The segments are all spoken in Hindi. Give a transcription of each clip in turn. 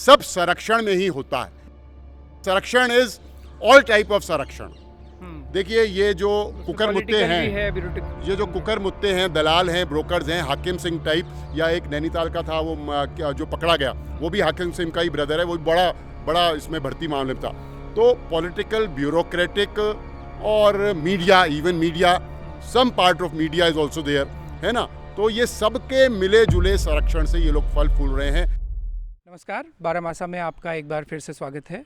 सब संरक्षण में ही होता है। संरक्षण इज ऑल टाइप ऑफ संरक्षण। देखिए ये जो कुकर मुत्ते हैं, ये जो कुकर मुत्ते हैं, दलाल हैं, ब्रोकर्स हैं, हाकिम सिंह टाइप, या एक नैनीताल का था वो जो पकड़ा गया, वो भी हाकिम सिंह का ही ब्रदर है, वो बड़ा इसमें भर्ती मामले में था। तो पॉलिटिकल, ब्यूरोक्रेटिक और media, even media, some part of media is also there, है ना। तो ये सबके मिले जुले संरक्षण से ये लोग फल फूल रहे हैं। नमस्कार, बारामासा में आपका एक बार फिर से स्वागत है।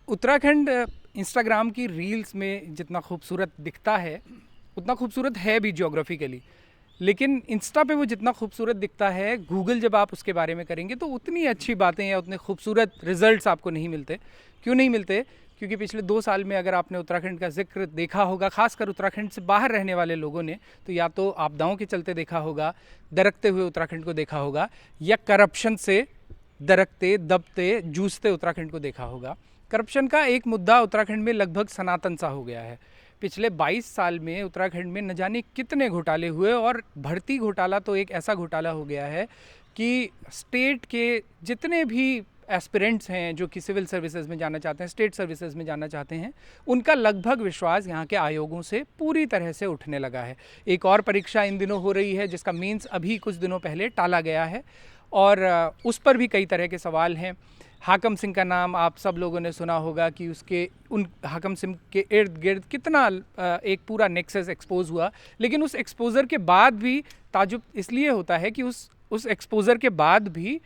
उत्तराखंड इंस्टाग्राम की रील्स में जितना खूबसूरत दिखता है उतना खूबसूरत है भी ज्योग्राफिकली, लेकिन इंस्टा पे वो जितना खूबसूरत दिखता है, गूगल जब आप उसके बारे में करेंगे तो उतनी अच्छी बातें या उतने खूबसूरत रिजल्ट्स आपको नहीं मिलते। क्यों नहीं मिलते? क्योंकि पिछले 2 साल में अगर आपने उत्तराखंड का जिक्र देखा होगा, खासकर उत्तराखंड से बाहर रहने वाले लोगों ने, तो या तो आपदाओं के चलते देखा होगा, दरकते हुए उत्तराखंड को देखा होगा, या करप्शन से दरकते, दबते, जूझते उत्तराखंड को देखा होगा। करप्शन का एक मुद्दा उत्तराखंड में लगभग सनातन सा हो गया है। पिछले 22 साल में उत्तराखंड में न जाने कितने घोटाले हुए, और भर्ती घोटाला तो एक ऐसा घोटाला हो गया है कि स्टेट के जितने भी एस्पिरेंट्स हैं जो कि सिविल सर्विसेज में जाना चाहते हैं, स्टेट सर्विसेज में जाना चाहते हैं, उनका लगभग विश्वास यहाँ के आयोगों से पूरी तरह से उठने लगा है। एक और परीक्षा इन दिनों हो रही है जिसका मेंस अभी कुछ दिनों पहले टाला गया है, और उस पर भी कई तरह के सवाल हैं। हाकम सिंह का नाम आप सब लोगों ने सुना होगा कि हाकम सिंह के इर्द गिर्द कितना एक पूरा नेक्सस एक्सपोज हुआ, लेकिन उस एक्सपोजर के बाद भी ताजुब इसलिए होता है कि उस एक्सपोजर के बाद भी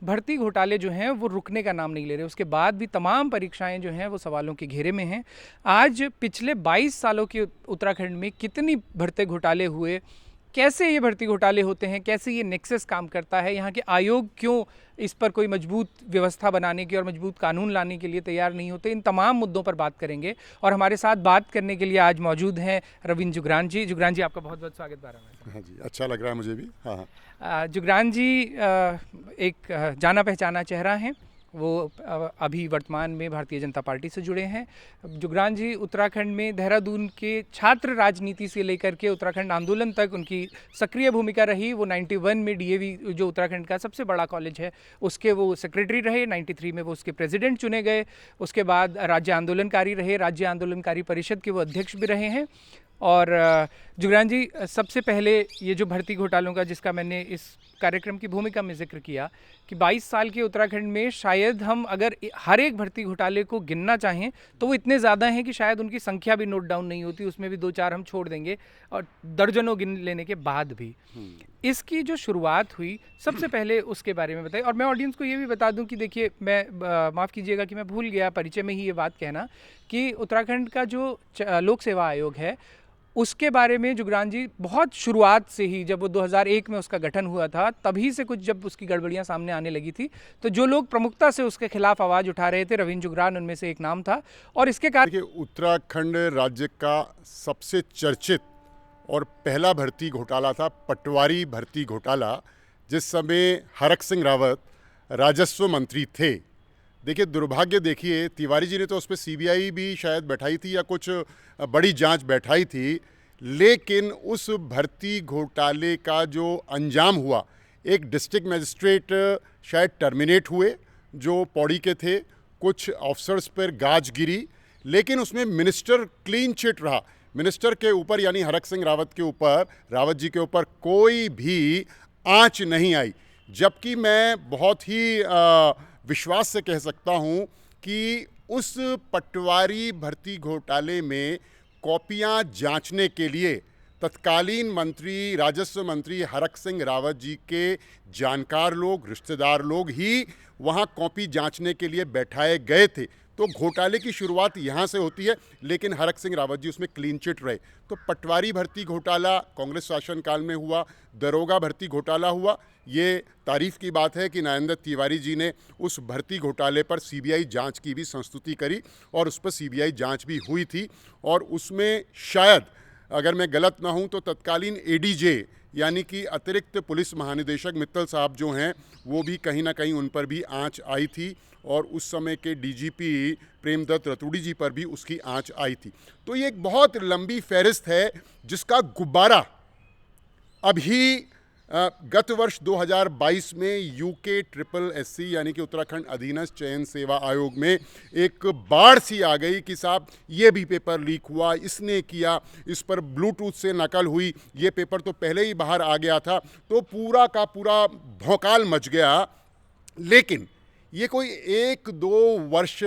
भर्ती घोटाले जो हैं वो रुकने का नाम नहीं ले रहे। उसके बाद भी तमाम परीक्षाएं जो हैं वो सवालों के घेरे में हैं। आज पिछले 22 सालों के उत्तराखंड में कितनी भर्ती घोटाले हुए, कैसे ये भर्ती घोटाले होते हैं, कैसे ये नेक्सस काम करता है, यहाँ के आयोग क्यों इस पर कोई मजबूत व्यवस्था बनाने की और मजबूत कानून लाने के लिए तैयार नहीं होते, इन तमाम मुद्दों पर बात करेंगे। और हमारे साथ बात करने के लिए आज मौजूद हैं रविंद्र जुगरान जी। जुगरान जी, आपका बहुत बहुत स्वागत बारामासा। हाँ जी, अच्छा लग रहा है मुझे भी। हाँ। जुगरान जी एक जाना पहचाना चेहरा हैं, वो अभी वर्तमान में भारतीय जनता पार्टी से जुड़े हैं। जुगरान जी उत्तराखंड में देहरादून के छात्र राजनीति से लेकर के उत्तराखंड आंदोलन तक उनकी सक्रिय भूमिका रही। वो 91 में डीएवी जो उत्तराखंड का सबसे बड़ा कॉलेज है उसके वो सेक्रेटरी रहे, 93 में वो उसके प्रेसिडेंट चुने गए। उसके बाद राज्य आंदोलनकारी रहे, राज्य आंदोलनकारी परिषद के वो अध्यक्ष भी रहे हैं। और जुगरान जी, सबसे पहले ये जो भर्ती घोटालों का जिसका मैंने इस कार्यक्रम की भूमिका में जिक्र किया कि 22 साल के उत्तराखंड में शायद हम अगर हर एक भर्ती घोटाले को गिनना चाहें तो वो इतने ज़्यादा हैं कि शायद उनकी संख्या भी नोट डाउन नहीं होती, उसमें भी 2-4 हम छोड़ देंगे, और दर्जनों गिन लेने के बाद भी इसकी जो शुरुआत हुई, सबसे पहले उसके बारे में बताइए। और मैं ऑडियंस को ये भी बता दूं कि देखिए, मैं माफ़ कीजिएगा कि मैं भूल गया परिचय में ही ये बात कहना कि उत्तराखंड का जो लोक सेवा आयोग है उसके बारे में जुगरान जी बहुत शुरुआत से ही, जब वो 2001 में उसका गठन हुआ था, तभी से कुछ जब उसकी गड़बड़ियां सामने आने लगी थी, तो जो लोग प्रमुखता से उसके खिलाफ आवाज़ उठा रहे थे, रविंद्र जुगरान उनमें से एक नाम था। और इसके कारण उत्तराखंड राज्य का सबसे चर्चित और पहला भर्ती घोटाला था पटवारी भर्ती घोटाला, जिस समय हरक सिंह रावत राजस्व मंत्री थे। देखिए दुर्भाग्य, देखिए तिवारी जी ने तो उस पर सीबीआई भी शायद बैठाई थी या कुछ बड़ी जांच बैठाई थी, लेकिन उस भर्ती घोटाले का जो अंजाम हुआ, एक डिस्ट्रिक्ट मजिस्ट्रेट शायद टर्मिनेट हुए जो पौड़ी के थे, कुछ ऑफिसर्स पर गाज गिरी, लेकिन उसमें मिनिस्टर क्लीन चिट रहा। मिनिस्टर के ऊपर यानी हरक सिंह रावत के ऊपर, रावत जी के ऊपर कोई भी आंच नहीं आई। जबकि मैं बहुत ही विश्वास से कह सकता हूं कि उस पटवारी भर्ती घोटाले में कॉपियां जांचने के लिए तत्कालीन मंत्री, राजस्व मंत्री हरक सिंह रावत जी के जानकार लोग, रिश्तेदार लोग ही वहां कॉपी जांचने के लिए बैठाए गए थे। तो घोटाले की शुरुआत यहाँ से होती है, लेकिन हरक सिंह रावत जी उसमें क्लीन चिट रहे। तो पटवारी भर्ती घोटाला कांग्रेस शासनकाल में हुआ, दरोगा भर्ती घोटाला हुआ। ये तारीफ़ की बात है कि नरेंद्र तिवारी जी ने उस भर्ती घोटाले पर सीबीआई जांच की भी संस्तुति करी, और उस पर सीबीआई जांच भी हुई थी। और उसमें शायद, अगर मैं गलत ना हूं, तो तत्कालीन एडीजे यानी कि अतिरिक्त पुलिस महानिदेशक मित्तल साहब जो हैं, वो भी कहीं ना कहीं उन पर भी आंच आई थी, और उस समय के डीजीपी प्रेमदत्त रतूड़ी जी पर भी उसकी आंच आई थी। तो ये एक बहुत लंबी फहरिस्त है जिसका गुब्बारा अभी गत वर्ष 2022 में यूके ट्रिपल एससी यानी कि उत्तराखंड अधीनस्थ चयन सेवा आयोग में एक बाढ़ सी आ गई कि साहब ये भी पेपर लीक हुआ, इसने किया, इस पर ब्लूटूथ से नकल हुई, ये पेपर तो पहले ही बाहर आ गया था, तो पूरा का पूरा भौकाल मच गया। लेकिन ये कोई 1-2 वर्ष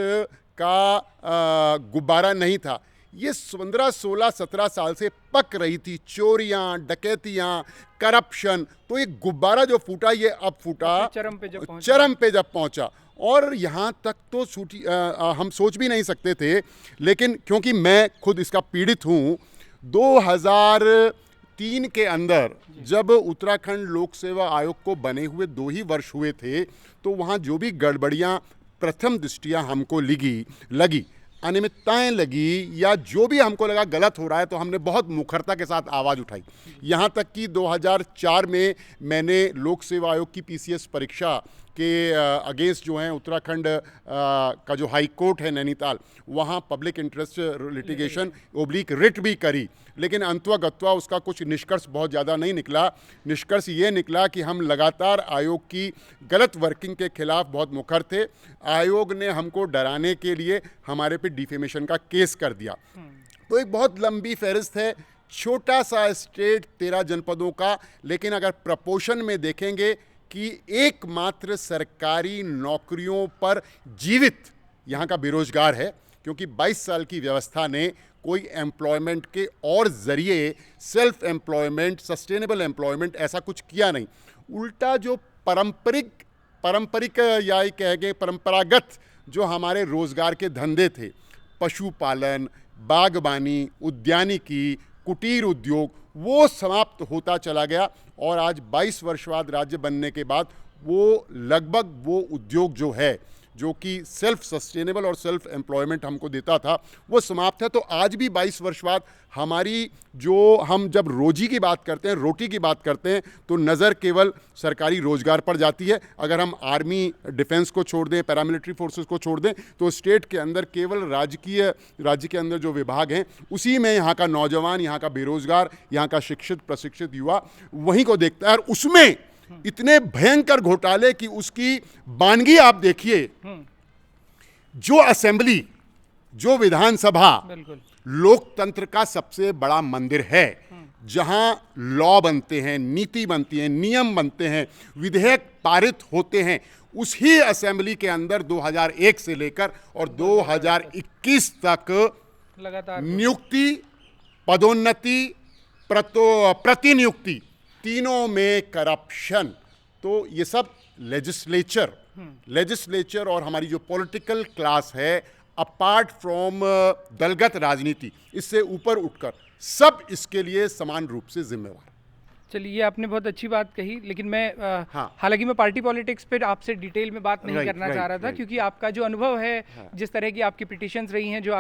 का गुब्बारा नहीं था, ये 15, 16, 17 साल से पक रही थी, चोरियां, डकैतियां, करप्शन। तो ये गुब्बारा जो फूटा ये अब फूटा चरम पे जब पहुंचा। और यहाँ तक तो हम सोच भी नहीं सकते थे, लेकिन क्योंकि मैं खुद इसका पीड़ित हूँ, 2003 के अंदर जब उत्तराखंड लोक सेवा आयोग को बने हुए 2 ही वर्ष हुए थे, तो वहाँ जो भी गड़बड़ियाँ प्रथम दृष्टिया हमको लगी, अनियमितताएं लगी, या जो भी हमको लगा गलत हो रहा है, तो हमने बहुत मुखरता के साथ आवाज़ उठाई। यहाँ तक कि 2004 में मैंने लोक सेवा आयोग की पीसीएस परीक्षा के अगेंस्ट जो हैं उत्तराखंड का जो हाई कोर्ट है नैनीताल, वहाँ public interest litigation oblique writ भी करी, लेकिन अंतवा उसका कुछ निष्कर्ष बहुत ज़्यादा नहीं निकला। निष्कर्ष ये निकला कि हम लगातार आयोग की गलत वर्किंग के खिलाफ बहुत मुखर थे। आयोग ने हमको डराने के लिए हमारे पे डिफेमेशन का केस कर दिया। तो एक बहुत लंबी फहरिस्त है, छोटा सा स्टेट 13 जनपदों का, लेकिन अगर प्रपोर्शन में देखेंगे कि एकमात्र सरकारी नौकरियों पर जीवित यहाँ का बेरोजगार है, क्योंकि 22 साल की व्यवस्था ने कोई एम्प्लॉयमेंट के और ज़रिए सेल्फ एम्प्लॉयमेंट, सस्टेनेबल एम्प्लॉयमेंट ऐसा कुछ किया नहीं। उल्टा जो पारंपरिक या कहेंगे परंपरागत जो हमारे रोज़गार के धंधे थे, पशुपालन, बागबानी, उद्यानिकी, कुटीर उद्योग, वो समाप्त होता चला गया। और आज 22 वर्ष बाद राज्य बनने के बाद वो लगभग वो उद्योग जो है, जो कि सेल्फ सस्टेनेबल और सेल्फ एम्प्लॉयमेंट हमको देता था, वो समाप्त है। तो आज भी 22 वर्ष बाद हमारी हम जब रोजी की बात करते हैं, रोटी की बात करते हैं, तो नज़र केवल सरकारी रोजगार पर जाती है। अगर हम आर्मी डिफेंस को छोड़ दें, पैरामिलिट्री फोर्सेस को छोड़ दें, तो स्टेट के अंदर केवल राज्य के अंदर जो विभाग हैं, उसी में यहाँ का नौजवान, यहाँ का बेरोजगार, यहाँ का शिक्षित प्रशिक्षित युवा वहीं को देखता है। और उसमें इतने भयंकर घोटाले कि उसकी वानगी आप देखिए। जो असेंबली, जो विधानसभा लोकतंत्र का सबसे बड़ा मंदिर है, जहां लॉ बनते हैं, नीति बनती है, नियम बनते हैं, विधेयक पारित होते हैं, उसी असेंबली के अंदर 2001 से लेकर और 2021 तक लगातार नियुक्ति, पदोन्नति, प्रतिनियुक्ति, तीनों में करप्शन। तो ये सब लेजिस्लेचर और हमारी जो पॉलिटिकल क्लास है, अपार्ट फ्रॉम दलगत राजनीति, इससे ऊपर उठकर सब इसके लिए समान रूप से जिम्मेवार। चलिए, ये आपने बहुत अच्छी बात कही, लेकिन मैं हालांकि मैं पार्टी पॉलिटिक्स पे आपसे डिटेल में बात नहीं करना चाह रहा था, क्योंकि आपका जो अनुभव है, जिस तरह की आपकी पिटिशंस रही हैं, जो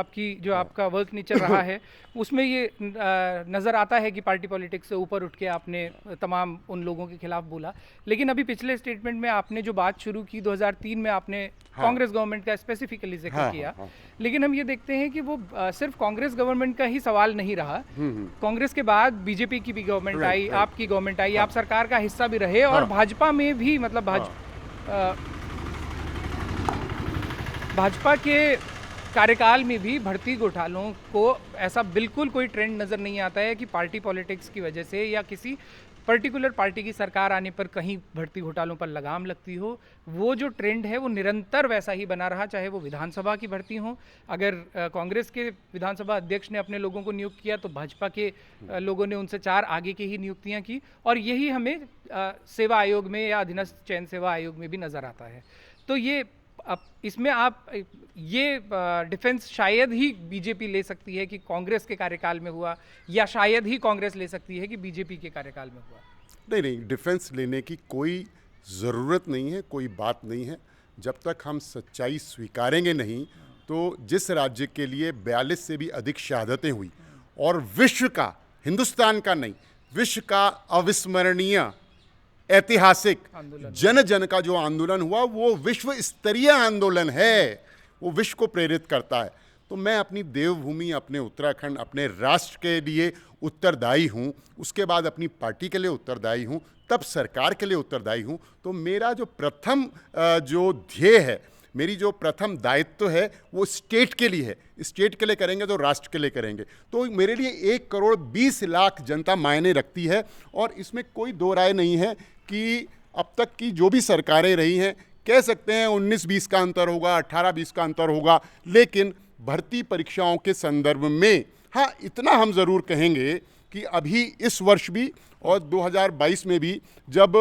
आपका वर्क नेचर रहा है, उसमें ये नज़र आता है कि पार्टी पॉलिटिक्स से ऊपर उठ के आपने तमाम उन लोगों के खिलाफ बोला। लेकिन अभी पिछले स्टेटमेंट में आपने जो बात शुरू की, 2003 में आपने कांग्रेस गवर्नमेंट का स्पेसिफिकली जिक्र किया, लेकिन हम ये देखते हैं कि वो सिर्फ कांग्रेस गवर्नमेंट का ही सवाल नहीं रहा। कांग्रेस के बाद बीजेपी की भी गवर्नमेंट आई, आपकी गवर्नमेंट आई, आप सरकार का हिस्सा भी रहे, और भाजपा में भी, मतलब भाजपा के कार्यकाल में भी भर्ती घोटालों को ऐसा बिल्कुल कोई ट्रेंड नज़र नहीं आता है कि पार्टी पॉलिटिक्स की वजह से या किसी पर्टिकुलर पार्टी की सरकार आने पर कहीं भर्ती घोटालों पर लगाम लगती हो। वो जो ट्रेंड है वो निरंतर वैसा ही बना रहा, चाहे वो विधानसभा की भर्ती हो। अगर कांग्रेस के विधानसभा अध्यक्ष ने अपने लोगों को नियुक्त किया, तो भाजपा के लोगों ने उनसे 4 आगे की ही नियुक्तियां की, और यही हमें सेवा आयोग में या अधीनस्थ चयन सेवा आयोग में भी नज़र आता है। तो ये इसमें आप ये डिफेंस शायद ही बीजेपी ले सकती है कि कांग्रेस के कार्यकाल में हुआ, या शायद ही कांग्रेस ले सकती है कि बीजेपी के कार्यकाल में हुआ। नहीं, डिफेंस लेने की कोई ज़रूरत नहीं है, कोई बात नहीं है। जब तक हम सच्चाई स्वीकारेंगे नहीं, तो जिस राज्य के लिए 42 से भी अधिक शहादतें हुई, और विश्व का, हिंदुस्तान का नहीं, विश्व का अविस्मरणीय ऐतिहासिक जन जन का जो आंदोलन हुआ, वो विश्व स्तरीय आंदोलन है, वो विश्व को प्रेरित करता है। तो मैं अपनी देवभूमि, अपने उत्तराखंड, अपने राष्ट्र के लिए उत्तरदायी हूँ, उसके बाद अपनी पार्टी के लिए उत्तरदायी हूँ, तब सरकार के लिए उत्तरदायी हूँ। तो मेरा जो प्रथम जो ध्येय है, मेरी जो प्रथम दायित्व है वो स्टेट के लिए है। स्टेट के लिए करेंगे तो राष्ट्र के लिए करेंगे। तो मेरे लिए 1,20,00,000 जनता मायने रखती है और इसमें कोई दो राय नहीं है कि अब तक की जो भी सरकारें रही हैं, कह सकते हैं 19-20 का अंतर होगा, 18-20 का अंतर होगा, लेकिन भर्ती परीक्षाओं के संदर्भ में हाँ इतना हम ज़रूर कहेंगे कि अभी इस वर्ष भी और 2022 में भी जब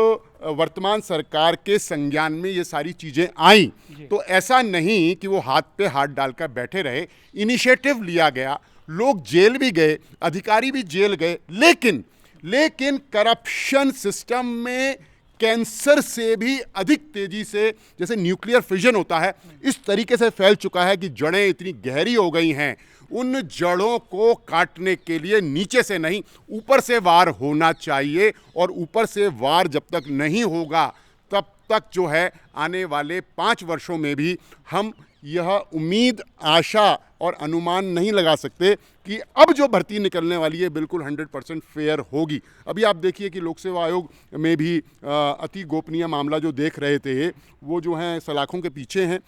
वर्तमान सरकार के संज्ञान में ये सारी चीज़ें आईं, तो ऐसा नहीं कि वो हाथ पे हाथ डालकर बैठे रहे। इनिशिएटिव लिया गया, लोग जेल भी गए, अधिकारी भी जेल गए, लेकिन करप्शन सिस्टम में कैंसर से भी अधिक तेजी से, जैसे न्यूक्लियर फिजन होता है, इस तरीके से फैल चुका है कि जड़ें इतनी गहरी हो गई हैं। उन जड़ों को काटने के लिए नीचे से नहीं, ऊपर से वार होना चाहिए, और ऊपर से वार जब तक नहीं होगा तब तक जो है आने वाले 5 वर्षों में भी हम यह उम्मीद, आशा और अनुमान नहीं लगा सकते कि अब जो भर्ती निकलने वाली है बिल्कुल 100% फेयर होगी। अभी आप देखिए कि लोक सेवा आयोग में भी अति गोपनीय मामला जो देख रहे थे, वो जो हैं सलाखों के पीछे हैं।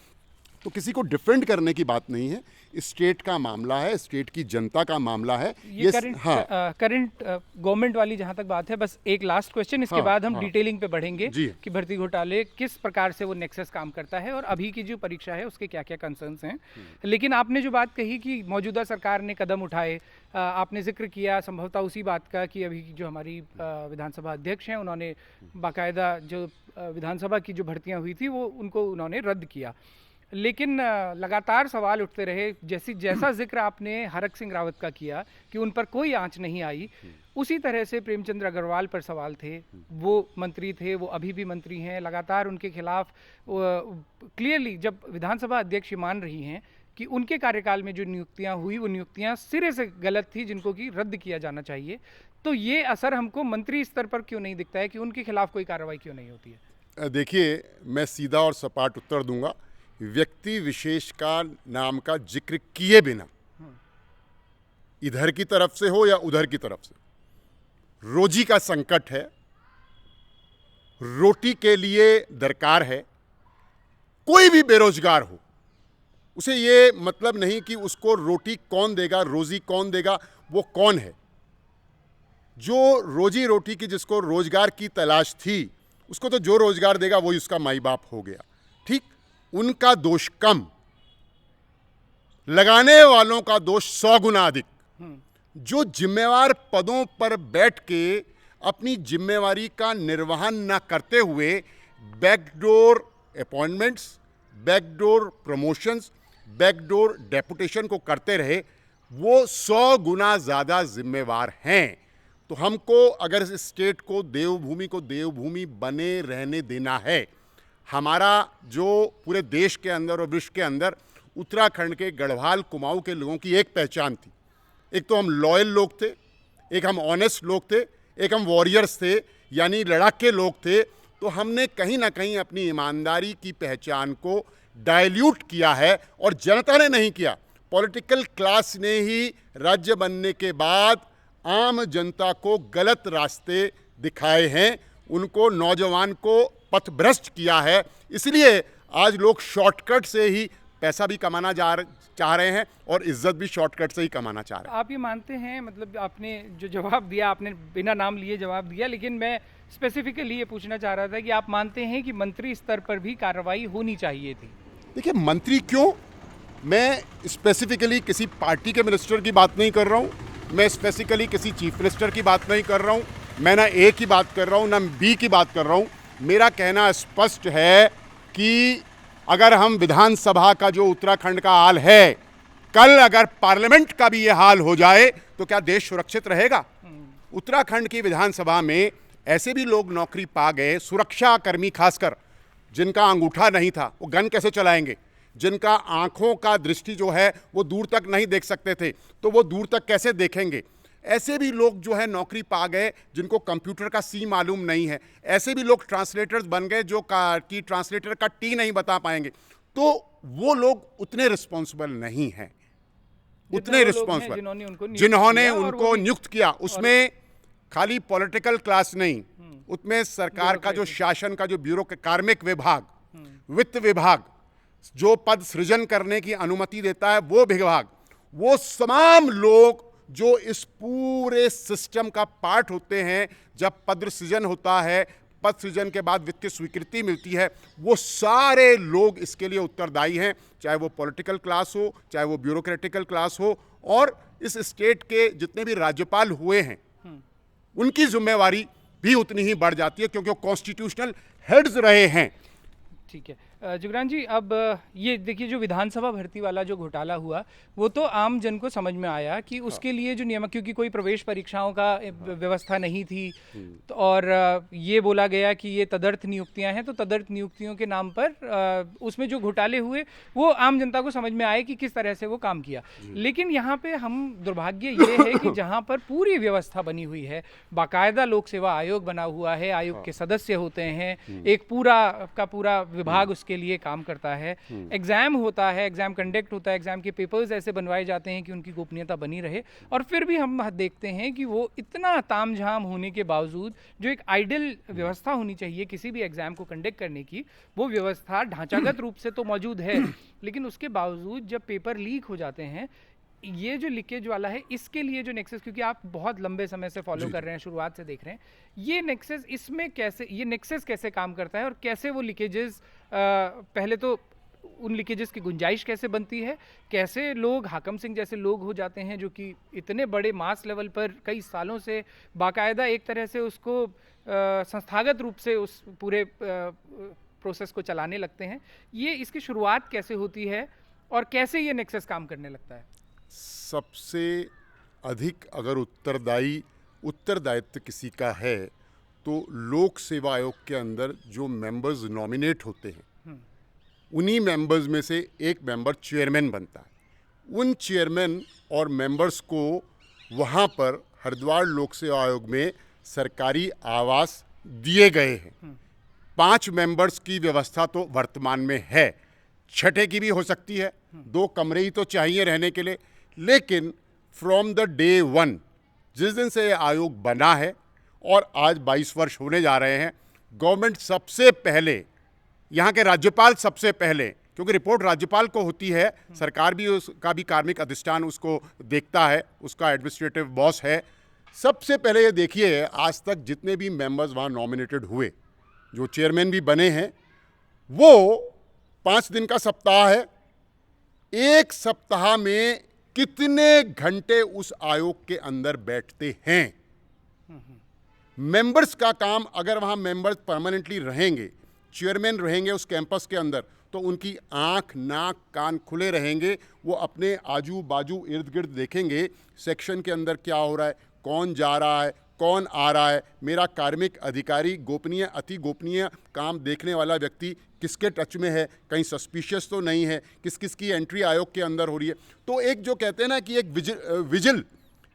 तो किसी को डिफेंड करने की बात नहीं है, स्टेट का मामला है, स्टेट की जनता का मामला है। ये करंट गवर्नमेंट वाली जहां तक बात है, बस एक लास्ट क्वेश्चन, इसके बाद हम डिटेलिंग पे बढ़ेंगे कि भर्ती घोटाले किस प्रकार से वो नेक्सस काम करता है और अभी की जो परीक्षा है उसके क्या क्या कंसर्न्स हैं। लेकिन आपने जो बात कही कि मौजूदा सरकार ने कदम उठाए, आपने जिक्र किया संभवतः उसी बात का कि अभी जो हमारी विधानसभा अध्यक्ष हैं उन्होंने बाकायदा जो विधानसभा की जो भर्तियाँ हुई थी वो उनको उन्होंने रद्द किया। लेकिन लगातार सवाल उठते रहे, जैसा जिक्र आपने हरक सिंह रावत का किया कि उन पर कोई आंच नहीं आई, उसी तरह से प्रेमचंद्र अग्रवाल पर सवाल थे। वो मंत्री थे, वो अभी भी मंत्री हैं, लगातार उनके खिलाफ क्लियरली जब विधानसभा अध्यक्ष मान रही हैं कि उनके कार्यकाल में जो नियुक्तियां हुई वो नियुक्तियां सिरे से गलत थी, जिनको कि रद्द किया जाना चाहिए। तो ये असर हमको मंत्री स्तर पर क्यों नहीं दिखता है कि उनके खिलाफ कोई कार्रवाई क्यों नहीं होती है? देखिए, मैं सीधा और सपाट उत्तर दूंगा, व्यक्ति विशेष का नाम का जिक्र किए बिना, इधर की तरफ से हो या उधर की तरफ से, रोजी का संकट है, रोटी के लिए दरकार है। कोई भी बेरोजगार हो, उसे ये मतलब नहीं कि उसको रोटी कौन देगा, रोजी कौन देगा, वो कौन है। जो रोजी रोटी की, जिसको रोजगार की तलाश थी, उसको तो जो रोजगार देगा वही उसका माई बाप हो गया। ठीक, उनका दोष कम, लगाने वालों का दोष 100 गुना अधिक। जो जिम्मेवार पदों पर बैठ के अपनी जिम्मेवारी का निर्वहन न करते हुए backdoor appointments, backdoor promotions, backdoor deputation को करते रहे, वो 100 गुना ज़्यादा जिम्मेवार हैं। तो हमको अगर इस स्टेट को, देवभूमि को देवभूमि बने रहने देना है, हमारा जो पूरे देश के अंदर और विश्व के अंदर उत्तराखंड के गढ़वाल कुमाऊं के लोगों की एक पहचान थी। एक तो हम लॉयल लोग थे, एक हम ऑनेस्ट लोग थे, एक हम वॉरियर्स थे, यानी लड़ाके लोग थे। तो हमने कहीं ना कहीं अपनी ईमानदारी की पहचान को डाइल्यूट किया है, और जनता ने नहीं किया। पॉलिटिकल क्लास ने ही राज्य बनने के बाद आम जनता को गलत रास्ते दिखाए हैं, उनको, नौजवान को पथभ्रष्ट किया है। इसलिए आज लोग शॉर्टकट से ही पैसा भी कमाना चाह रहे हैं और इज्जत भी शॉर्टकट से ही कमाना चाह रहे हैं। आप ये मानते हैं, मतलब आपने जो जवाब दिया, आपने बिना नाम लिए जवाब दिया, लेकिन मैं स्पेसिफिकली ये पूछना चाह रहा था कि आप मानते हैं कि मंत्री स्तर पर भी कार्रवाई होनी चाहिए थी? देखिए, मंत्री क्यों, मैं स्पेसिफिकली किसी पार्टी के मिनिस्टर की बात नहीं कर रहा हूँ, मैं स्पेसिफिकली किसी चीफ मिनिस्टर की बात नहीं कर रहा हूँ, मैं ना ए की बात कर रहा हूँ ना बी की बात कर रहा हूँ। मेरा कहना स्पष्ट है कि अगर हम विधानसभा का जो उत्तराखंड का हाल है, कल अगर पार्लियामेंट का भी ये हाल हो जाए तो क्या देश सुरक्षित रहेगा? उत्तराखंड की विधानसभा में ऐसे भी लोग नौकरी पा गए, सुरक्षा कर्मी खासकर, जिनका अंगूठा नहीं था, वो गन कैसे चलाएंगे? जिनका आंखों का दृष्टि जो है वो दूर तक नहीं देख सकते थे, तो वो दूर तक कैसे देखेंगे? ऐसे भी लोग जो है नौकरी पा गए जिनको कंप्यूटर का सी मालूम नहीं है। ऐसे भी लोग ट्रांसलेटर्स बन गए जो कि ट्रांसलेटर का टी नहीं बता पाएंगे। तो वो लोग उतने रिस्पॉन्सिबल नहीं हैं। उतने वो लोग हैं रिस्पॉन्सिबल जिन्होंने जिन्होंने उनको नियुक्त किया और वो उनको भी नियुक्त किया, उसमें खाली पॉलिटिकल क्लास नहीं, उसमें सरकार का जो ब्यूरोक्रेसी। शासन का जो ब्यूरो कार्मिक विभाग, वित्त विभाग, जो पद सृजन करने की अनुमति देता है वो विभाग, वो तमाम लोग जो इस पूरे सिस्टम का पार्ट होते हैं। जब पद सृजन होता है, पद सृजन के बाद वित्तीय स्वीकृति मिलती है, वो सारे लोग इसके लिए उत्तरदायी हैं, चाहे वो पॉलिटिकल क्लास हो, चाहे वो ब्यूरोक्रेटिकल क्लास हो। और इस स्टेट के जितने भी राज्यपाल हुए हैं उनकी जिम्मेवारी भी उतनी ही बढ़ जाती है, क्योंकि वो कॉन्स्टिट्यूशनल हेड्स रहे हैं। ठीक है जुगरान जी, अब ये देखिए जो विधानसभा भर्ती वाला जो घोटाला हुआ वो तो आम जन को समझ में आया कि उसके लिए जो नियम, क्योंकि कोई प्रवेश परीक्षाओं का व्यवस्था नहीं थी तो और ये बोला गया कि ये तदर्थ नियुक्तियां हैं, तो तदर्थ नियुक्तियों के नाम पर उसमें जो घोटाले हुए वो आम जनता को समझ में आए कि किस तरह से वो काम किया। लेकिन यहाँ पे हम दुर्भाग्य ये है कि जहाँ पर पूरी व्यवस्था बनी हुई है, बाकायदा लोक सेवा आयोग बना हुआ है, आयोग के सदस्य होते हैं, एक पूरा का पूरा विभाग उसके लिए काम करता है, एग्जाम होता है, एग्जाम कंडक्ट होता है, एग्जाम के पेपर्स ऐसे बनवाए जाते हैं कि उनकी गोपनीयता बनी रहे, और फिर भी हम देखते हैं कि वो इतना तामझाम होने के बावजूद जो एक आइडियल व्यवस्था होनी चाहिए किसी भी एग्जाम को कंडक्ट करने की, वो व्यवस्था ढांचागत रूप से तो मौजूद है, लेकिन उसके बावजूद जब पेपर लीक हो जाते हैं, ये जो लीकेज वाला है, इसके लिए जो नेक्सस, क्योंकि आप बहुत लंबे समय से फॉलो कर रहे हैं, शुरुआत से देख रहे हैं, ये नेक्सस, इसमें कैसे ये नेक्सस कैसे काम करता है और कैसे वो लीकेजेस, पहले तो उन लीकेजेस की गुंजाइश कैसे बनती है, कैसे लोग, हाकम सिंह जैसे लोग हो जाते हैं जो कि इतने बड़े मास लेवल पर कई सालों से बाकायदा एक तरह से उसको संस्थागत रूप से उस पूरे प्रोसेस को चलाने लगते हैं, ये इसकी शुरुआत कैसे होती है और कैसे ये नेक्सस काम करने लगता है? सबसे अधिक अगर उत्तरदायित्व किसी का है तो लोक सेवा आयोग के अंदर जो मेंबर्स नॉमिनेट होते हैं, उन्हीं मेंबर्स में से एक मेंबर चेयरमैन बनता है। उन चेयरमैन और मेंबर्स को वहाँ पर हरिद्वार लोक सेवा आयोग में सरकारी आवास दिए गए हैं। 5 मेंबर्स की व्यवस्था तो वर्तमान में है, 6ठे की भी हो सकती है, 2 कमरे ही तो चाहिए रहने के लिए। लेकिन फ्रॉम द डे 1, जिस दिन से ये आयोग बना है और आज 22 वर्ष होने जा रहे हैं, गवर्नमेंट सबसे पहले, यहाँ के राज्यपाल सबसे पहले, क्योंकि रिपोर्ट राज्यपाल को होती है, सरकार भी उसका भी कार्मिक अधिष्ठान उसको देखता है, उसका एडमिनिस्ट्रेटिव बॉस है। सबसे पहले ये देखिए, आज तक जितने भी मेंबर्स वहाँ नॉमिनेटेड हुए, जो चेयरमैन भी बने हैं, वो 5 दिन का सप्ताह है। एक सप्ताह में कितने घंटे उस आयोग के अंदर बैठते हैं? मेंबर्स का काम, अगर वहाँ मेंबर्स परमानेंटली रहेंगे, चेयरमैन रहेंगे उस कैंपस के अंदर, तो उनकी आंख, नाक, कान खुले रहेंगे। वो अपने आजू बाजू इर्द गिर्द देखेंगे, सेक्शन के अंदर क्या हो रहा है, कौन जा रहा है, कौन आ रहा है, मेरा कार्मिक अधिकारी, गोपनीय, अति गोपनीय काम देखने वाला व्यक्ति किसके टच में है, कहीं सस्पिशियस तो नहीं है, किस किस की एंट्री आयोग के अंदर हो रही है। तो एक जो कहते हैं ना कि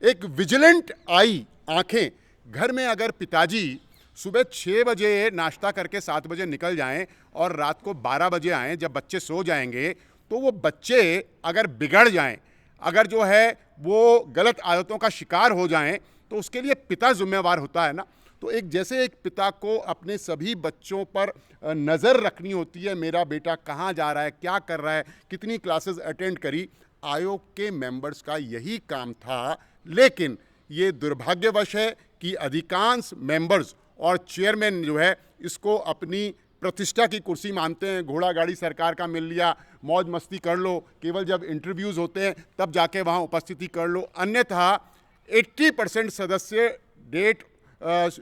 एक विजिलेंट आई, आंखें, घर में अगर पिताजी सुबह 6 बजे नाश्ता करके 7 बजे निकल जाएं और रात को 12 बजे आएँ, जब बच्चे सो जाएंगे, तो वो बच्चे अगर बिगड़ जाएं, अगर जो है वो गलत आदतों का शिकार हो जाएं, तो उसके लिए पिता जिम्मेवार होता है ना। तो एक जैसे एक पिता को अपने सभी बच्चों पर नज़र रखनी होती है, मेरा बेटा कहाँ जा रहा है, क्या कर रहा है, कितनी क्लासेस अटेंड करी, आयोग के मेंबर्स का यही काम था। लेकिन ये दुर्भाग्यवश है कि अधिकांश मेंबर्स और चेयरमैन जो है इसको अपनी प्रतिष्ठा की कुर्सी मानते हैं। घोड़ा गाड़ी सरकार का मिल लिया, मौज मस्ती कर लो, केवल जब इंटरव्यूज़ होते हैं तब जाके वहाँ उपस्थिति कर लो। अन्यथा 80% सदस्य डेट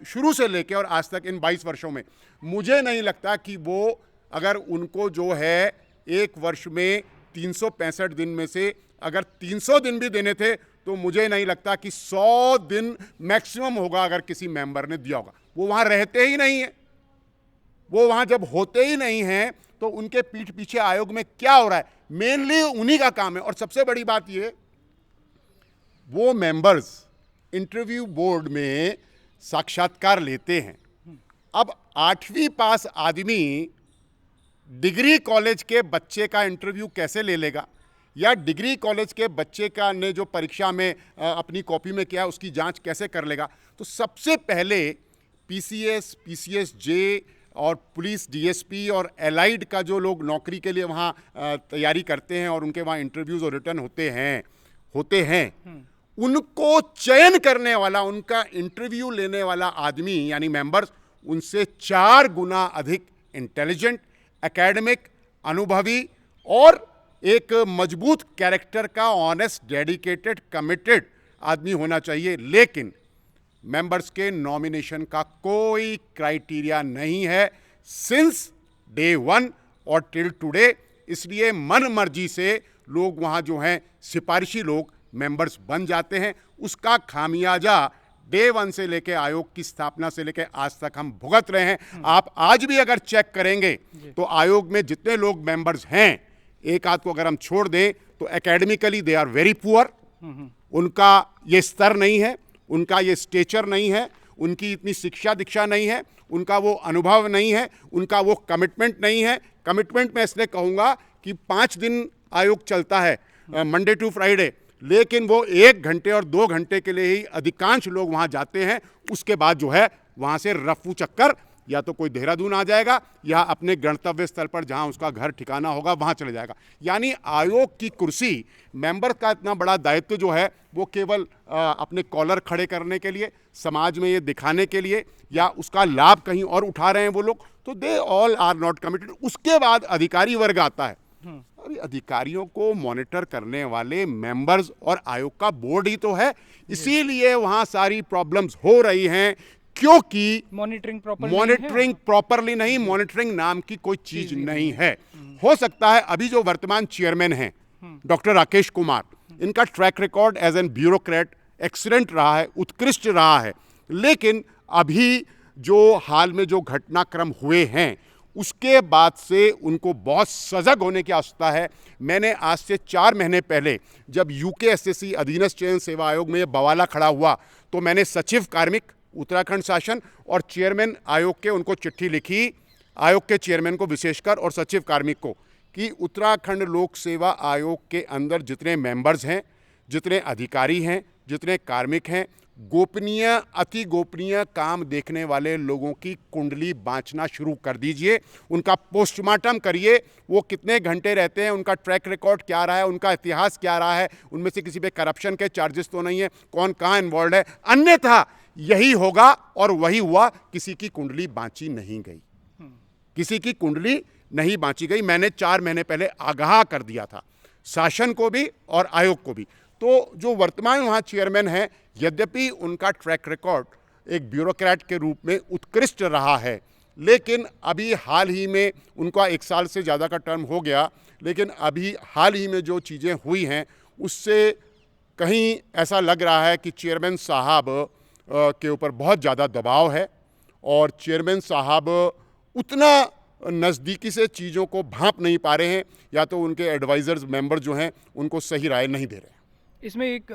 शुरू से लेकर और आज तक इन 22 वर्षों में, मुझे नहीं लगता कि वो, अगर उनको जो है एक वर्ष में 365 दिन में से अगर 300 दिन भी देने थे, तो मुझे नहीं लगता कि 100 दिन मैक्सिमम होगा अगर किसी मेंबर ने दिया होगा। वो वहाँ रहते ही नहीं है, वो वहाँ जब होते ही नहीं हैं, तो उनके पीठ पीछे आयोग में क्या हो रहा है, मेनली उन्हीं का काम है। और सबसे बड़ी बात ये, वो मेंबर्स इंटरव्यू बोर्ड में साक्षात्कार लेते हैं। अब 8वीं पास आदमी डिग्री कॉलेज के बच्चे का इंटरव्यू कैसे ले लेगा, या डिग्री कॉलेज के बच्चे का ने जो परीक्षा में अपनी कॉपी में किया उसकी जांच कैसे कर लेगा? तो सबसे पहले पीसीएस, पीसीएस जे और पुलिस डीएसपी और एलाइड का जो लोग नौकरी के लिए वहाँ तैयारी करते हैं और उनके वहाँ इंटरव्यूज़ और रिटर्न होते हैं उनको चयन करने वाला, उनका इंटरव्यू लेने वाला आदमी यानी मेंबर्स उनसे 4 गुना अधिक इंटेलिजेंट, एकेडमिक, अनुभवी और एक मजबूत कैरेक्टर का, ऑनेस्ट, डेडिकेटेड, कमिटेड आदमी होना चाहिए। लेकिन मेंबर्स के नॉमिनेशन का कोई क्राइटेरिया नहीं है सिंस डे 1 और टिल टुडे। इसलिए मन मर्जी से लोग वहाँ जो हैं सिफारिशी लोग मेंबर्स बन जाते हैं। उसका खामियाजा डे 1 से लेके आयोग की स्थापना से लेके आज तक हम भुगत रहे हैं। आप आज भी अगर चेक करेंगे तो आयोग में जितने लोग मेंबर्स हैं, एक आध को अगर हम छोड़ दें तो academically they are very poor. उनका ये स्तर नहीं है, उनका ये स्टेचर नहीं है, उनकी इतनी शिक्षा दीक्षा नहीं है, उनका वो अनुभव नहीं है, उनका वो कमिटमेंट नहीं है। कमिटमेंट मैं इसलिए कहूँगा कि 5 दिन आयोग चलता है, मंडे टू फ्राइडे, लेकिन वो 1 घंटे और 2 घंटे के लिए ही अधिकांश लोग वहाँ जाते हैं। उसके बाद जो है वहाँ से रफू चक्कर या तो कोई देहरादून आ जाएगा या अपने गंतव्य स्थल पर जहाँ उसका घर ठिकाना होगा वहाँ चले जाएगा। यानी आयोग की कुर्सी, मेंबर का इतना बड़ा दायित्व जो है वो केवल अपने कॉलर खड़े करने के लिए, समाज में ये दिखाने के लिए या उसका लाभ कहीं और उठा रहे हैं वो लोग, तो they all are not committed. उसके बाद अधिकारी वर्ग आता है। अरे अधिकारियों को मॉनिटर करने वाले मेंबर्स और आयोग का बोर्ड ही तो है। इसीलिए वहाँ सारी प्रॉब्लम्स हो रही हैं क्योंकि मॉनिटरिंग प्रॉपरली नहीं, मॉनिटरिंग नाम की कोई चीज नहीं है। हो सकता है अभी जो वर्तमान चेयरमैन हैं डॉक्टर राकेश कुमार, इनका track record as an bureaucrat excellent रहा है, उत्कृष्ट रहा है। लेकिन अभी जो हाल में जो घटनाक्रम हुए हैं उसके बाद से उनको बहुत सजग होने की आवश्यकता है। मैंने आज से 4 महीने पहले जब यूकेएसएससी अधीनस्थ चयन सेवा आयोग में ये बवाला खड़ा हुआ तो मैंने सचिव कार्मिक उत्तराखंड शासन और चेयरमैन आयोग के उनको चिट्ठी लिखी, आयोग के चेयरमैन को विशेषकर और सचिव कार्मिक को, कि उत्तराखंड लोक सेवा आयोग के अंदर जितने मेंबर्स हैं, जितने अधिकारी हैं, जितने कार्मिक हैं, गोपनीय, अति गोपनीय काम देखने वाले लोगों की कुंडली बाँचना शुरू कर दीजिए। उनका पोस्टमार्टम करिए, वो कितने घंटे रहते हैं, उनका ट्रैक रिकॉर्ड क्या रहा है, उनका इतिहास क्या रहा है, उनमें से किसी पे करप्शन के चार्जेस तो नहीं है, कौन कहाँ इन्वॉल्व है। अन्यथा यही होगा और वही हुआ, किसी की कुंडली बाँची नहीं गई, किसी की कुंडली नहीं बाँची गई। मैंने 4 महीने पहले आगाह कर दिया था शासन को भी और आयोग को भी। तो जो वर्तमान वहाँ चेयरमैन हैं, यद्यपि उनका ट्रैक रिकॉर्ड एक ब्यूरोक्रेट के रूप में उत्कृष्ट रहा है, लेकिन अभी हाल ही में उनका 1 साल से ज़्यादा का टर्म हो गया, लेकिन अभी हाल ही में जो चीज़ें हुई हैं उससे कहीं ऐसा लग रहा है कि चेयरमैन साहब के ऊपर बहुत ज़्यादा दबाव है और चेयरमैन साहब उतना नज़दीकी से चीज़ों को भांप नहीं पा रहे हैं, या तो उनके एडवाइज़र्स मेंबर जो हैं उनको सही राय नहीं दे रहे हैं। इसमें एक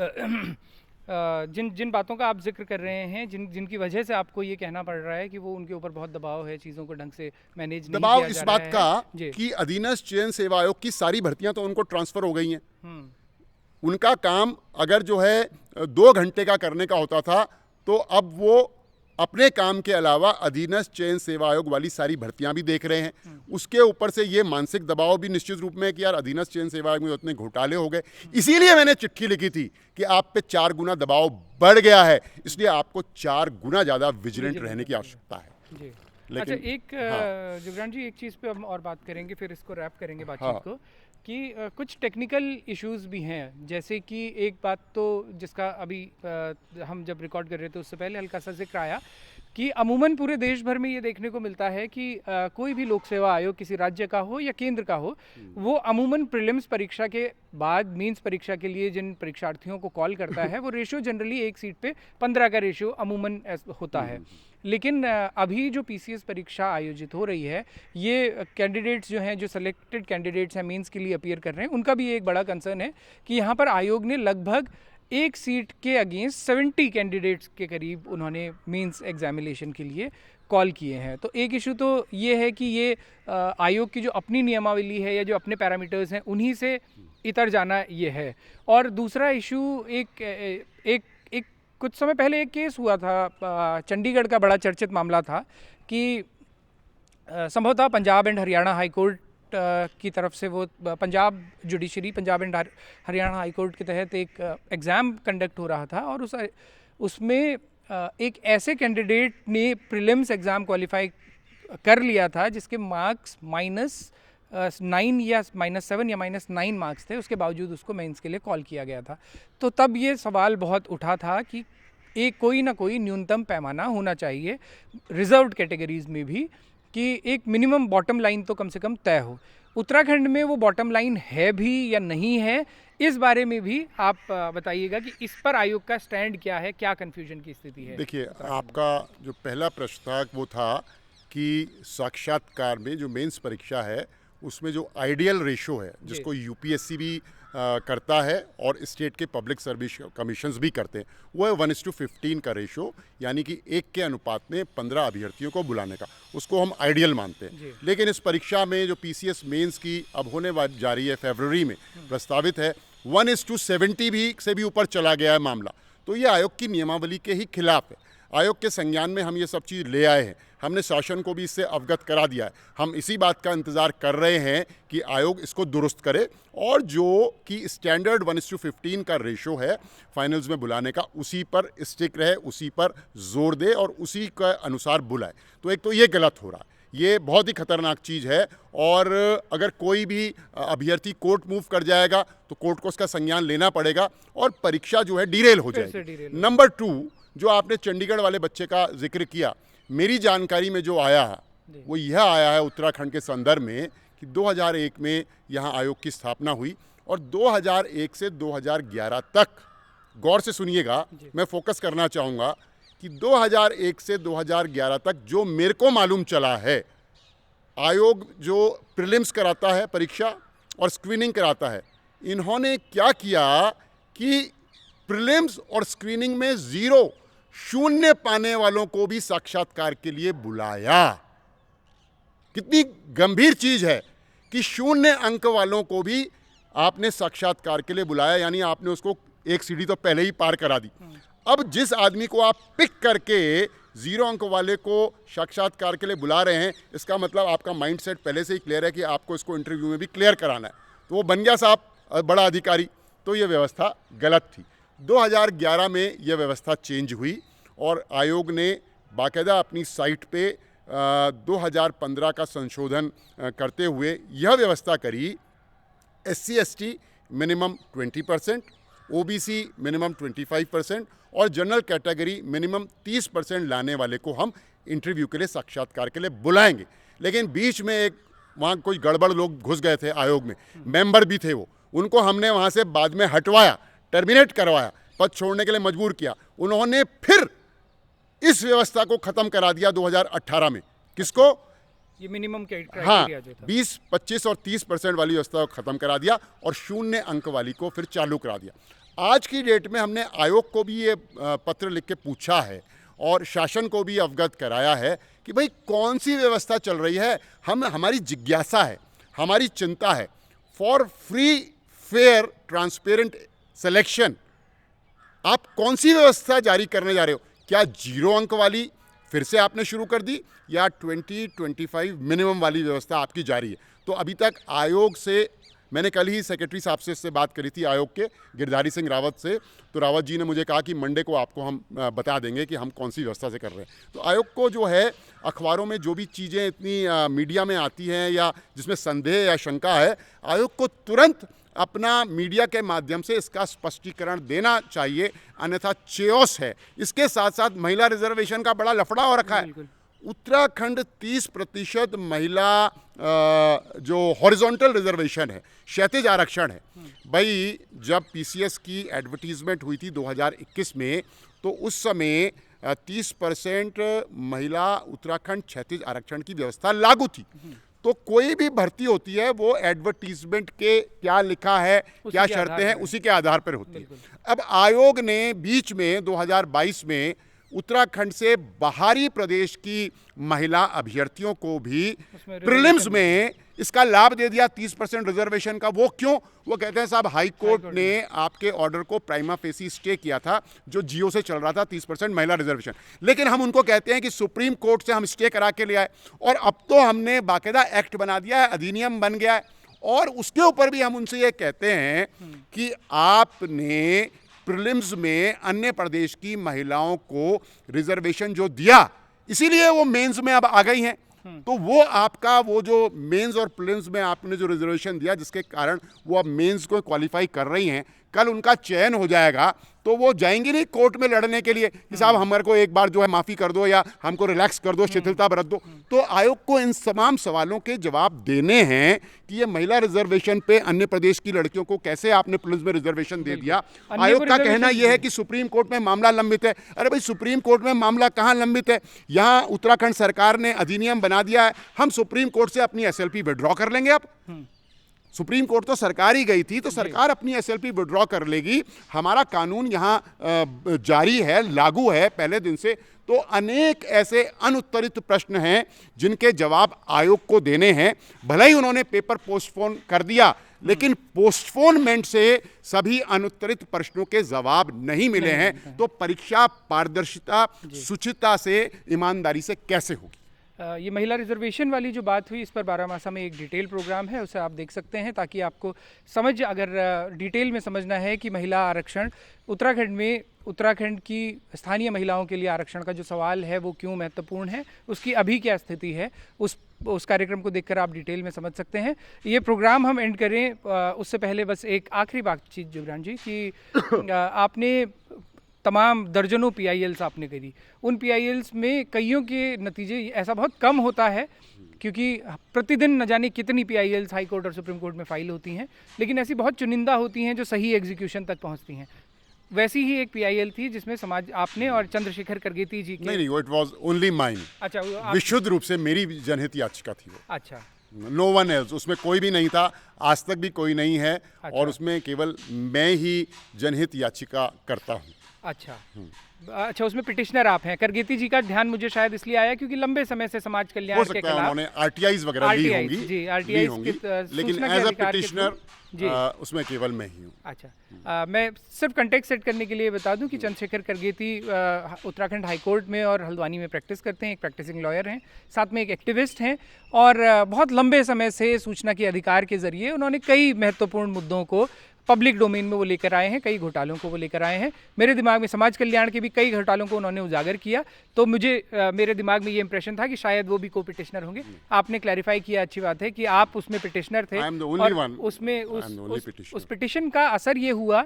जिन बातों का आप जिक्र कर रहे हैं, जिनकी वजह से आपको ये कहना पड़ रहा है कि वो उनके ऊपर बहुत दबाव है, चीज़ों को ढंग से मैनेज नहीं किया जा रहा है। दबाव इस बात का कि अधीनस्थ चयन सेवा आयोग की सारी भर्तियां तो उनको ट्रांसफ़र हो गई हैं। उनका काम अगर जो है 2 घंटे का करने का होता था, तो अब वो अपने काम के अलावा अधीनस्थ चयन सेवा आयोग वाली सारी भर्तियां भी देख रहे हैं। उसके ऊपर से ये मानसिक दबाव भी निश्चित रूप में कि यार अधीनस्थ चयन सेवा आयोग में उतने घोटाले हो गए। इसीलिए मैंने चिट्ठी लिखी थी कि आप पे 4 गुना दबाव बढ़ गया है, इसलिए आपको 4 गुना ज़्यादा विजिलेंट रहने की आवश्यकता है। जी। अच्छा, एक जुगरान जी, एक चीज़ पे हम और बात करेंगे, फिर इसको रैप करेंगे बातचीत को, कि कुछ टेक्निकल इश्यूज भी हैं। जैसे कि एक बात तो जिसका अभी हम जब रिकॉर्ड कर रहे थे उससे पहले हल्का सा जिक्र आया कि अमूमन पूरे देश भर में ये देखने को मिलता है कि कोई भी लोक सेवा आयोग किसी राज्य का हो या केंद्र का हो, वो अमूमन प्रीलिम्स परीक्षा के बाद मेंस परीक्षा के लिए जिन परीक्षार्थियों को कॉल करता है वो रेशियो जनरली 1 सीट पे 15 का रेशियो अमूमन होता है। लेकिन अभी जो पीसीएस परीक्षा आयोजित हो रही है, ये कैंडिडेट्स जो हैं, जो सेलेक्टेड कैंडिडेट्स हैं मेंस के लिए अपीयर कर रहे हैं, उनका भी एक बड़ा कंसर्न है कि यहाँ पर आयोग ने लगभग 1 सीट के अगेंस्ट 70 कैंडिडेट्स के करीब उन्होंने मेंस एग्जामिनेशन के लिए कॉल किए हैं। तो एक इशू तो ये है कि ये आयोग की जो अपनी नियमावली है या जो अपने पैरामीटर्स हैं उन्हीं से इतर जाना ये है। और दूसरा इशू एक एक एक कुछ समय पहले एक केस हुआ था, चंडीगढ़ का बड़ा चर्चित मामला था कि संभवतः Punjab and Haryana high court की तरफ से वो Punjab judiciary, Punjab and Haryana high court के तहत एक एग्ज़ाम कंडक्ट हो रहा था और उसमें एक ऐसे कैंडिडेट ने प्रीलिम्स एग्ज़ाम क्वालिफाई कर लिया था जिसके मार्क्स -9 या -7 या -9 मार्क्स थे, उसके बावजूद उसको मेंस के लिए कॉल किया गया था। तो तब ये सवाल बहुत उठा था कि एक कोई ना कोई न्यूनतम पैमाना होना चाहिए रिजर्व्ड कैटेगरीज में भी, कि एक मिनिमम बॉटम लाइन तो कम से कम तय हो। उत्तराखंड में वो बॉटम लाइन है भी या नहीं है, इस बारे में भी आप बताइएगा कि इस पर आयोग का स्टैंड क्या है, क्या कन्फ्यूजन की स्थिति है। देखिए, आपका जो पहला प्रश्न था वो था कि साक्षात्कार में जो मेंस परीक्षा है उसमें जो आइडियल रेशो है, जिसको यूपीएससी भी करता है और स्टेट के पब्लिक सर्विस कमीशंस भी करते हैं, वो है 1:15 का रेशो, यानी कि 1 के अनुपात में 15 अभ्यर्थियों को बुलाने का। उसको हम आइडियल मानते हैं। लेकिन इस परीक्षा में जो पीसीएस मेंस की अब होने जा रही है, फरवरी में प्रस्तावित है, 1:70 भी से भी ऊपर चला गया है मामला। तो ये आयोग की नियमावली के ही खिलाफ है। आयोग के संज्ञान में हम ये सब चीज़ ले आए हैं, हमने शासन को भी इससे अवगत करा दिया है। हम इसी बात का इंतज़ार कर रहे हैं कि आयोग इसको दुरुस्त करे और जो कि स्टैंडर्ड 1:15 का रेशो है फाइनल्स में बुलाने का, उसी पर स्टिक रहे, उसी पर जोर दे और उसी के अनुसार बुलाए। तो एक तो ये गलत हो रहा है, ये बहुत ही खतरनाक चीज़ है। और अगर कोई भी अभ्यर्थी कोर्ट मूव कर जाएगा तो कोर्ट को उसका संज्ञान लेना पड़ेगा और परीक्षा जो है डिरेल हो जाएगी। नंबर 2, जो आपने चंडीगढ़ वाले बच्चे का जिक्र किया, मेरी जानकारी में जो आया है वो यह आया है उत्तराखंड के संदर्भ में कि 2001 में यहाँ आयोग की स्थापना हुई और 2001 से 2011 तक, गौर से सुनिएगा, मैं फोकस करना चाहूँगा कि 2001 से 2011 तक जो मेरे को मालूम चला है, आयोग जो प्रीलिम्स कराता है परीक्षा और स्क्रीनिंग कराता है, इन्होंने क्या किया कि प्रीलिम्स और स्क्रीनिंग में 0 पाने वालों को भी साक्षात्कार के लिए बुलाया। कितनी गंभीर चीज है कि 0 अंक वालों को भी आपने साक्षात्कार के लिए बुलाया, यानी आपने उसको एक सीढ़ी तो पहले ही पार करा दी। अब जिस आदमी को आप पिक करके 0 अंक वाले को साक्षात्कार के लिए बुला रहे हैं, इसका मतलब आपका माइंडसेट पहले से ही क्लियर है कि आपको इसको इंटरव्यू में भी क्लियर कराना है। तो वो बन गया साहब बड़ा अधिकारी। तो ये व्यवस्था गलत थी। 2011 में यह व्यवस्था चेंज हुई और आयोग ने बाकायदा अपनी साइट पे 2015 का संशोधन करते हुए यह व्यवस्था करी, SC/ST मिनिमम 20%, OBC मिनिमम 25% और जनरल कैटेगरी मिनिमम 30% लाने वाले को हम इंटरव्यू के लिए, साक्षात्कार के लिए बुलाएंगे। लेकिन बीच में एक वहाँ कोई गड़बड़ लोग घुस गए थे आयोग में, मेंबर भी थे वो, उनको हमने वहाँ से बाद में हटवाया, टर्मिनेट करवाया, पद छोड़ने के लिए मजबूर किया। उन्होंने फिर इस व्यवस्था को ख़त्म करा दिया 2018 में। किसको? ये मिनिमम हाँ, 20, 25 और 30% वाली व्यवस्था को ख़त्म करा दिया और 0 अंक वाली को फिर चालू करा दिया। आज की डेट में हमने आयोग को भी ये पत्र लिख के पूछा है और शासन को भी अवगत कराया है कि भाई कौन सी व्यवस्था चल रही है। हमारी जिज्ञासा है, हमारी चिंता है, for free fair transparent selection आप कौन सी व्यवस्था जारी करने जा रहे हो? क्या 0 अंक वाली फिर से आपने शुरू कर दी या 20-25 मिनिमम वाली व्यवस्था आपकी जारी है? तो अभी तक आयोग से, मैंने कल ही सेक्रेटरी साहब से इससे बात करी थी आयोग के, गिरधारी सिंह रावत से, तो रावत जी ने मुझे कहा कि मंडे को आपको हम बता देंगे कि हम कौन सी व्यवस्था से कर रहे हैं। तो आयोग को जो है, अखबारों में जो भी चीज़ें इतनी मीडिया में आती हैं या जिसमें संदेह या शंका है, आयोग को तुरंत अपना मीडिया के माध्यम से इसका स्पष्टीकरण देना चाहिए, अन्यथा चेओस है। इसके साथ साथ महिला रिजर्वेशन का बड़ा लफड़ा हो रखा है। उत्तराखंड 30% महिला जो हॉरिजॉन्टल रिजर्वेशन है, क्षैतिज आरक्षण है। भाई जब पीसीएस की एडवर्टीजमेंट हुई थी 2021 में, तो उस समय 30% महिला उत्तराखंड क्षैतिज आरक्षण की व्यवस्था लागू थी। तो कोई भी भर्ती होती है वो एडवर्टीजमेंट के क्या लिखा है, क्या शर्तें हैं, उसी के आधार पर होती है। अब आयोग ने बीच में 2022 में उत्तराखंड से बाहरी प्रदेश की महिला अभ्यर्थियों को भी उसमें प्रीलिम्स में इसका लाभ दे दिया 30% रिजर्वेशन का। वो क्यों? वो कहते हैं साहब हाई कोर्ट ने आपके ऑर्डर को प्राइमा फेसी स्टे किया था जो जियो से चल रहा था 30% महिला रिजर्वेशन, लेकिन हम उनको कहते हैं कि सुप्रीम कोर्ट से हम स्टे करा के ले आए और अब तो हमने बाकायदा एक्ट बना दिया है, अधिनियम बन गया है, और उसके ऊपर भी हम उनसे ये कहते हैं कि आपने प्रीलिम्स में अन्य प्रदेश की महिलाओं को रिजर्वेशन जो दिया इसीलिए वो मेंस में अब आ गई हैं, तो वो आपका वो जो मेंस और प्रीलिम्स में आपने जो रिजर्वेशन दिया जिसके कारण वो अब मेंस को क्वालिफाई कर रही हैं, कल उनका चयन हो जाएगा तो वो जाएंगी नहीं कोर्ट में लड़ने के लिए कि साहब हमारे को एक बार जो है माफ़ी कर दो या हमको रिलैक्स कर दो, शिथिलता बरत दो। तो आयोग को इन तमाम सवालों के जवाब देने हैं कि ये महिला रिजर्वेशन पे अन्य प्रदेश की लड़कियों को कैसे आपने पुलिस में रिजर्वेशन दे दिया। आयोग का कहना यह है कि सुप्रीम कोर्ट में मामला लंबित है। अरे भाई, सुप्रीम कोर्ट में मामला कहाँ लंबित है? यहाँ उत्तराखंड सरकार ने अधिनियम बना दिया है, हम सुप्रीम कोर्ट से अपनी SLP विड्रॉ कर लेंगे। अब सुप्रीम कोर्ट तो सरकार ही गई थी, तो सरकार अपनी SLP विड्रॉ कर लेगी। हमारा कानून यहाँ जारी है, लागू है पहले दिन से। तो अनेक ऐसे अनुत्तरित प्रश्न हैं जिनके जवाब आयोग को देने हैं। भले ही उन्होंने पेपर पोस्टपोन कर दिया, लेकिन पोस्टपोनमेंट से सभी अनुत्तरित प्रश्नों के जवाब नहीं मिले हैं। तो परीक्षा पारदर्शिता, शुचिता से, ईमानदारी से कैसे होगी? ये महिला रिजर्वेशन वाली जो बात हुई, इस पर बारामासा में एक डिटेल प्रोग्राम है, उसे आप देख सकते हैं ताकि आपको समझ, अगर डिटेल में समझना है कि महिला आरक्षण उत्तराखंड में, उत्तराखंड की स्थानीय महिलाओं के लिए आरक्षण का जो सवाल है वो क्यों महत्वपूर्ण है, उसकी अभी क्या स्थिति है, उस कार्यक्रम को देखकर आप डिटेल में समझ सकते हैं। ये प्रोग्राम हम एंड करें उससे पहले बस एक आखिरी बातचीत जुगरान जी कि आपने तमाम दर्जनों PILs आपने करी, उन PILs में कईयों के नतीजे ऐसा बहुत कम होता है क्योंकि प्रतिदिन न जाने कितनी PILs हाई कोर्ट और सुप्रीम कोर्ट में फाइल होती हैं, लेकिन ऐसी बहुत चुनिंदा होती हैं जो सही एग्जीक्यूशन तक पहुंचती हैं। वैसी ही एक PIL थी जिसमें समाज आपने और चंद्रशेखर करगेती जी के नहीं, इट वाज ओनली माइन। अच्छा, विशुद्ध रूप से मेरी जनहित याचिका थी वो। अच्छा, नो वन एल्स, उसमें कोई भी नहीं था, आज तक भी कोई नहीं है। अच्छा। और उसमें केवल मैं ही जनहित याचिका करता हूँ। अच्छा, अच्छा, उसमें पिटिशनर आप हैं। करगेती जी का ध्यान मुझे शायद इसलिए आया क्योंकि लंबे समय से समाज कल्याण हो के सकता है खिलाफ उन्होंने RTIs वगैरह ली होंगी, जी, ली RTIs होंगी, लेकिन सूचना के एज अ अधिकार के पिटिशनर जी। उसमें केवल मैं ही हूँ। अच्छा, मैं सिर्फ कंटेक्स्ट सेट करने के लिए बता दूं कि चंद्रशेखर करगेती उत्तराखंड हाई कोर्ट में और हल्द्वानी में प्रैक्टिस करते हैं, एक प्रैक्टिसिंग लॉयर हैं, साथ में एक एक्टिविस्ट हैं और बहुत लंबे समय से सूचना के अधिकार के जरिए उन्होंने कई महत्वपूर्ण मुद्दों को पब्लिक डोमेन में वो लेकर आए हैं, कई घोटालों को वो लेकर आए हैं। मेरे दिमाग में समाज कल्याण के भी कई घोटालों को उन्होंने उजागर किया, तो मुझे मेरे दिमाग में ये इंप्रेशन था कि शायद वो भी को पिटिशनर होंगे। आपने क्लैरिफाई किया, अच्छी बात है कि आप उसमें पिटिशनर थे। और उसमें उस पिटिशन का असर ये हुआ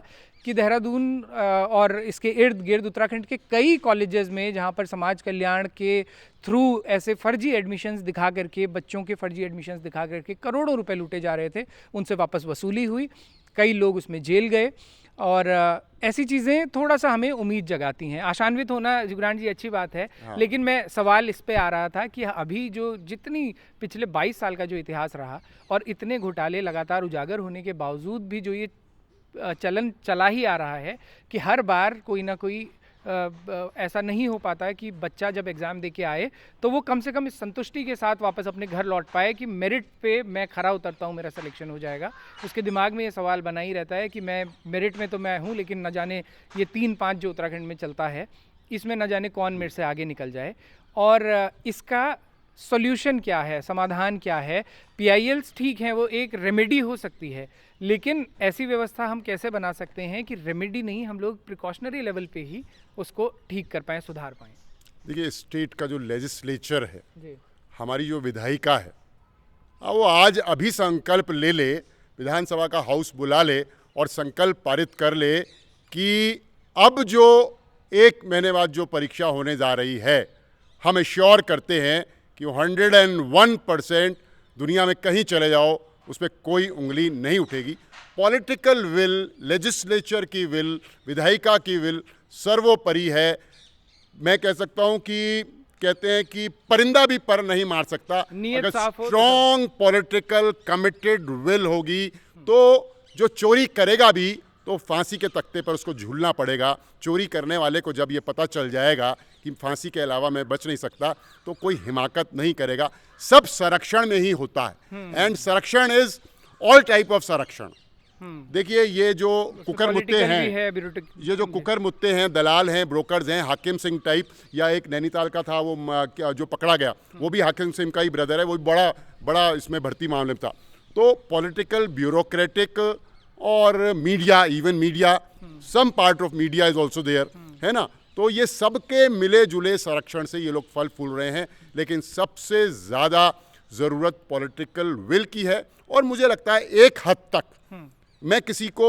कि देहरादून और इसके इर्द गिर्द उत्तराखंड के कई कॉलेजेस में जहाँ पर समाज कल्याण के थ्रू ऐसे फर्जी एडमिशन्स दिखा करके, बच्चों के फर्जी एडमिशन्स दिखा करके करोड़ों रुपए लूटे जा रहे थे, उनसे वापस वसूली हुई, कई लोग उसमें जेल गए। और ऐसी चीज़ें थोड़ा सा हमें उम्मीद जगाती हैं। आशान्वित होना जुगरान जी अच्छी बात है, हाँ। लेकिन मैं सवाल इस पे आ रहा था कि अभी जो जितनी पिछले 22 साल का जो इतिहास रहा और इतने घोटाले लगातार उजागर होने के बावजूद भी जो ये चलन चला ही आ रहा है कि हर बार कोई ना कोई ऐसा नहीं हो पाता है कि बच्चा जब एग्ज़ाम दे के आए तो वो कम से कम इस संतुष्टि के साथ वापस अपने घर लौट पाए कि मेरिट पे मैं खरा उतरता हूँ, मेरा सिलेक्शन हो जाएगा। उसके दिमाग में ये सवाल बना ही रहता है कि मैं मेरिट में तो मैं हूँ, लेकिन न जाने ये 3-5 जो उत्तराखंड में चलता है इसमें न जाने कौन मेरे से आगे निकल जाए। और इसका सॉल्यूशन क्या है, समाधान क्या है? PILs ठीक हैं, वो एक रेमेडी हो सकती है, लेकिन ऐसी व्यवस्था हम कैसे बना सकते हैं कि रेमेडी नहीं, हम लोग प्रिकॉशनरी लेवल पे ही उसको ठीक कर पाएँ, सुधार पाएँ? देखिए, स्टेट का जो लेजिस्लेचर है जी, हमारी जो विधायिका है, वो आज अभी संकल्प ले ले, विधानसभा का हाउस बुला ले और संकल्प पारित कर ले कि अब जो 1 महीने बाद जो परीक्षा होने जा रही है, हम एश्योर करते हैं कि 101% दुनिया में कहीं चले जाओ उस पर कोई उंगली नहीं उठेगी। पॉलिटिकल विल, लेजिस्लेचर की विल, विधायिका की विल सर्वोपरि है। मैं कह सकता हूं कि कहते हैं कि परिंदा भी पर नहीं मार सकता। नीयत अगर साफ हो स्ट्रॉन्ग पॉलिटिकल कमिटेड विल होगी तो जो चोरी करेगा भी तो फांसी के तख्ते पर उसको झूलना पड़ेगा। चोरी करने वाले को जब ये पता चल जाएगा कि फांसी के अलावा मैं बच नहीं सकता, तो कोई हिमाकत नहीं करेगा। सब संरक्षण में ही होता है, एंड संरक्षण इज ऑल टाइप ऑफ संरक्षण। देखिए, ये जो कुकर मुत्ते हैं, ये जो कुकर मुत्ते हैं, दलाल हैं, ब्रोकर्स हैं, हाकिम सिंह टाइप, या एक नैनीताल का था वो जो पकड़ा गया, वो भी हाकिम सिंह का ही ब्रदर है, वो बड़ा बड़ा इसमें भर्ती मामले में था। तो पॉलिटिकल, ब्यूरोक्रेटिक और media, even media, some part of media is also there, है ना। तो ये सबके मिले जुले संरक्षण से ये लोग फल फूल रहे हैं, लेकिन सबसे ज़्यादा ज़रूरत पॉलिटिकल विल की है। और मुझे लगता है एक हद तक, मैं किसी को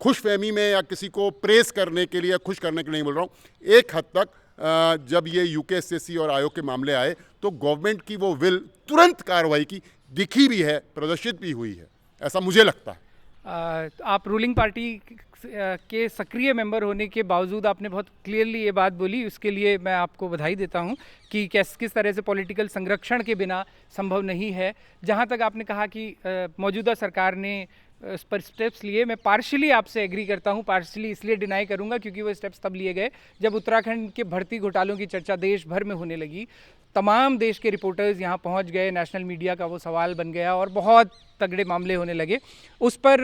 खुशफहमी में या किसी को प्रेस करने के लिए, खुश करने के लिए नहीं बोल रहा हूँ, एक हद तक जब ये यूकेएसएससी और आयोग के मामले आए तो गवर्नमेंट की वो विल तुरंत कार्रवाई की दिखी भी है, प्रदर्शित भी हुई है, ऐसा मुझे लगता है। आप रूलिंग पार्टी के सक्रिय मेंबर होने के बावजूद आपने बहुत क्लियरली ये बात बोली, उसके लिए मैं आपको बधाई देता हूँ कि किस तरह से पॉलिटिकल संरक्षण के बिना संभव नहीं है। जहाँ तक आपने कहा कि मौजूदा सरकार ने इस पर स्टेप्स लिए, मैं पार्शली आपसे एग्री करता हूँ। पार्शली इसलिए डिनाई करूँगा क्योंकि वो स्टेप्स तब लिए गए जब उत्तराखंड के भर्ती घोटालों की चर्चा देश भर में होने लगी। तमाम देश के रिपोर्टर्स यहाँ पहुँच गए, नेशनल मीडिया का वो सवाल बन गया और बहुत तगड़े मामले होने लगे। उस पर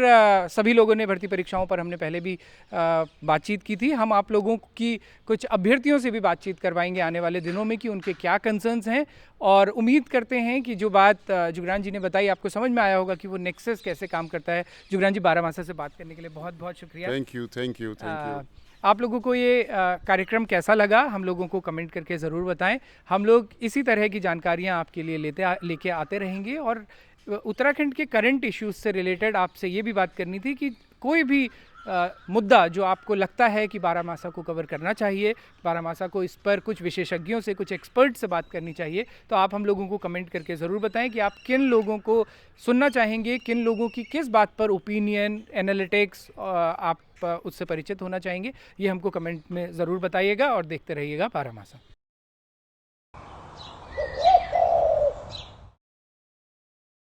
सभी लोगों ने, भर्ती परीक्षाओं पर हमने पहले भी बातचीत की थी। हम आप लोगों की कुछ अभ्यर्थियों से भी बातचीत करवाएंगे आने वाले दिनों में कि उनके क्या कंसर्न्स हैं, और उम्मीद करते हैं कि जो बात जुगरान जी ने बताई आपको समझ में आया होगा कि वो नेक्सस कैसे काम करता है। जुगरान जी, बारामासा से बात करने के लिए बहुत बहुत शुक्रिया। Thank you, thank you, thank you. आप लोगों को ये कार्यक्रम कैसा लगा, हम लोगों को कमेंट करके ज़रूर बताएं। हम लोग इसी तरह की जानकारियां आपके लिए लेके आते रहेंगे। और उत्तराखंड के करंट इश्यूज से रिलेटेड आपसे ये भी बात करनी थी कि कोई भी मुद्दा जो आपको लगता है कि बारामासा को कवर करना चाहिए, बारामासा को इस पर कुछ विशेषज्ञों से, कुछ एक्सपर्ट से बात करनी चाहिए, तो आप हम लोगों को कमेंट करके ज़रूर बताएं कि आप किन लोगों को सुनना चाहेंगे, किन लोगों की किस बात पर ओपिनियन, एनालिटिक्स आप उससे परिचित होना चाहेंगे। ये हमको कमेंट में ज़रूर बताइएगा और देखते रहिएगा बारामासा।